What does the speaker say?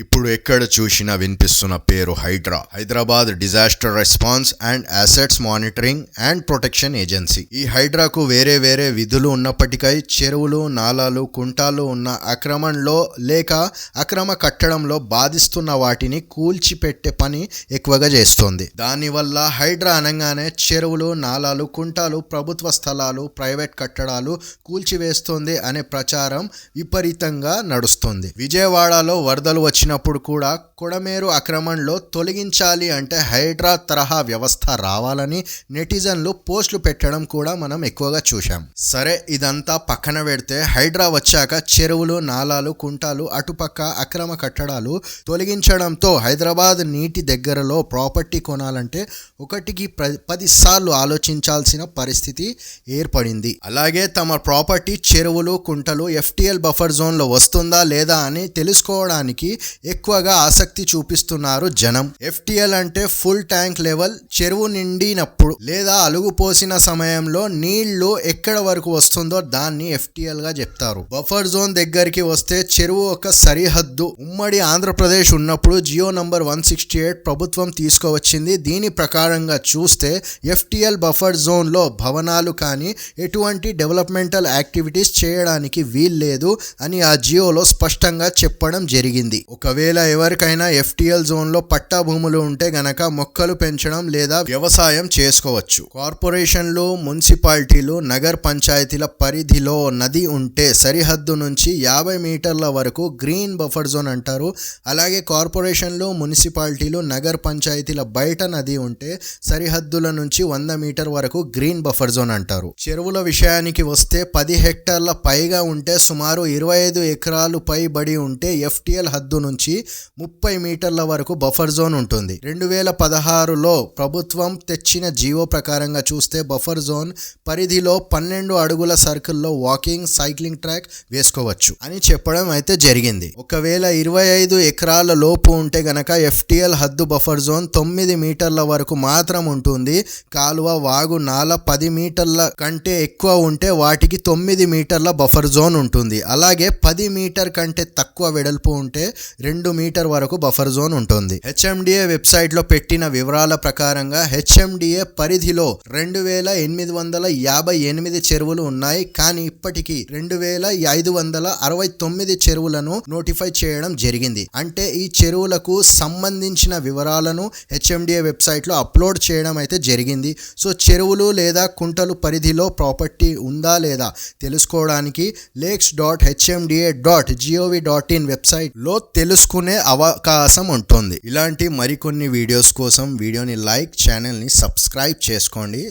ఇప్పుడు ఎక్కడ చూసినా వినిపిస్తున్న పేరు HYDRAA. Hyderabad disaster response and assets monitoring and protection agency. ఈ హైడ్రాకు వేరే వేరే విధులు ఉన్నప్పటికీ చెరువులు, నాలాలు, కుంటాలు ఉన్న అక్రమంలో లేక అక్రమ కట్టడంలో బాధిస్తున్న వాటిని కూల్చిపెట్టే పని ఎక్కువగా చేస్తోంది. దానివల్ల హైడ్రా అనగానే చెరువులు, నాలాలు, కుంటాలు, ప్రభుత్వ స్థలాలు, ప్రైవేట్ కట్టడాలు కూల్చివేస్తోంది అనే ప్రచారం విపరీతంగా నడుస్తుంది. విజయవాడలో వరదలు వచ్చినప్పుడు కూడా కొడమేరు అక్రమంలో తొలగించాలి అంటే హైడ్రా తరహా వ్యవస్థ రావాలని నెటిజన్లు పోస్టులు పెట్టడం కూడా మనం ఎక్కువగా చూశాం. సరే, ఇదంతా పక్కన పెడితే హైడ్రా వచ్చాక చెరువులు, నాలాలు, కుంటాలు, అటుపక్క అక్రమ కట్టడాలు తొలగించడంతో హైదరాబాద్ నీటి దగ్గరలో ప్రాపర్టీ కొనాలంటే ఒకటికి 10 సార్లు ఆలోచించాల్సిన పరిస్థితి ఏర్పడింది. అలాగే తమ ప్రాపర్టీ చెరువులు, కుంటలు FTL బఫర్ జోన్లో వస్తుందా లేదా అని తెలుసుకోవడానికి ఎక్కువగా ఆసక్తి చూపిస్తున్నారు జనం. FTL అంటే ఫుల్ ట్యాంక్ లెవెల్. చెరువు నిండినప్పుడు లేదా అలుగు పోసిన సమయంలో నీళ్లు ఎక్కడ వరకు వస్తుందో దాన్ని FTL గా చెప్తారు. బఫర్ జోన్ దగ్గరికి వస్తే చెరువు ఒక సరిహద్దు. ఉమ్మడి ఆంధ్రప్రదేశ్ ఉన్నప్పుడు జియో నంబర్ 168 ప్రభుత్వం తీసుకువచ్చింది. దీని ప్రకారంగా చూస్తే FTL బఫర్ జోన్ లో భవనాలు కానీ ఎటువంటి డెవలప్మెంటల్ యాక్టివిటీస్ చేయడానికి వీల్లేదు అని ఆ జియోలో స్పష్టంగా చెప్పడం జరిగింది. ఒకవేళ ఎవరికైనా FTL జోన్ లో పట్టా భూములు ఉంటే గనక మొక్కలు పెంచడం లేదా వ్యవసాయం చేసుకోవచ్చు. కార్పొరేషన్లు, మున్సిపాలిటీలు, నగర పంచాయతీల పరిధిలో నది ఉంటే సరిహద్దు నుంచి 50 మీటర్ల వరకు గ్రీన్ బఫర్ జోన్ అంటారు. అలాగే కార్పొరేషన్లు, మున్సిపాలిటీలు, నగర పంచాయతీల బయట నది ఉంటే సరిహద్దుల నుంచి 100 మీటర్ వరకు గ్రీన్ బఫర్ జోన్ అంటారు. చెరువుల విషయానికి వస్తే 10 హెక్టార్ల పైగా ఉంటే సుమారు 25 ఎకరాలు పైబడి ఉంటే FTL హద్దు నుంచి 30 మీటర్ల వరకు బఫర్ జోన్ ఉంటుంది. 2016లో ప్రభుత్వం తెచ్చిన జీవో ప్రకారంగా చూస్తే బఫర్ జోన్ పరిధిలో 12 అడుగుల సర్కిల్లో వాకింగ్, సైక్లింగ్ ట్రాక్ వేసుకోవచ్చు అని చెప్పడం అయితే జరిగింది. ఒకవేళ 25 ఎకరాల లోపు ఉంటే గనక FTL హద్దు బఫర్ జోన్ 9 మీటర్ల వరకు మాత్రం ఉంటుంది. కాలువ, వాగు, నాల 10 మీటర్ల కంటే ఎక్కువ ఉంటే వాటికి 9 మీటర్ల బఫర్ జోన్ ఉంటుంది. అలాగే 10 మీటర్ కంటే తక్కువ వెడల్పు ఉంటే 2 మీటర్ వరకు బఫర్ జోన్ ఉంటుంది. HMDA వెబ్సైట్ లో పెట్టిన వివరాల ప్రకారంగా HMDA పరిధిలో 2858 చెరువులు ఉన్నాయి. కానీ ఇప్పటికీ 2569 చెరువులను నోటిఫై చేయడం జరిగింది. అంటే ఈ చెరువులకు సంబంధించిన వివరాలను HMDA వెబ్సైట్ లో అప్లోడ్ చేయడం అయితే జరిగింది. సో చెరువులు లేదా కుంటలు పరిధిలో ప్రాపర్టీ ఉందా లేదా తెలుసుకోవడానికి lakes.hmda.gov.in వెబ్సైట్ లో తెలుసుకునే అవకాశం ఉంటుంది. ఇలాంటి మరికొన్ని వీడియోస్ కోసం వీడియోని లైక్, ఛానల్ని సబ్స్క్రైబ్ చేసుకోండి.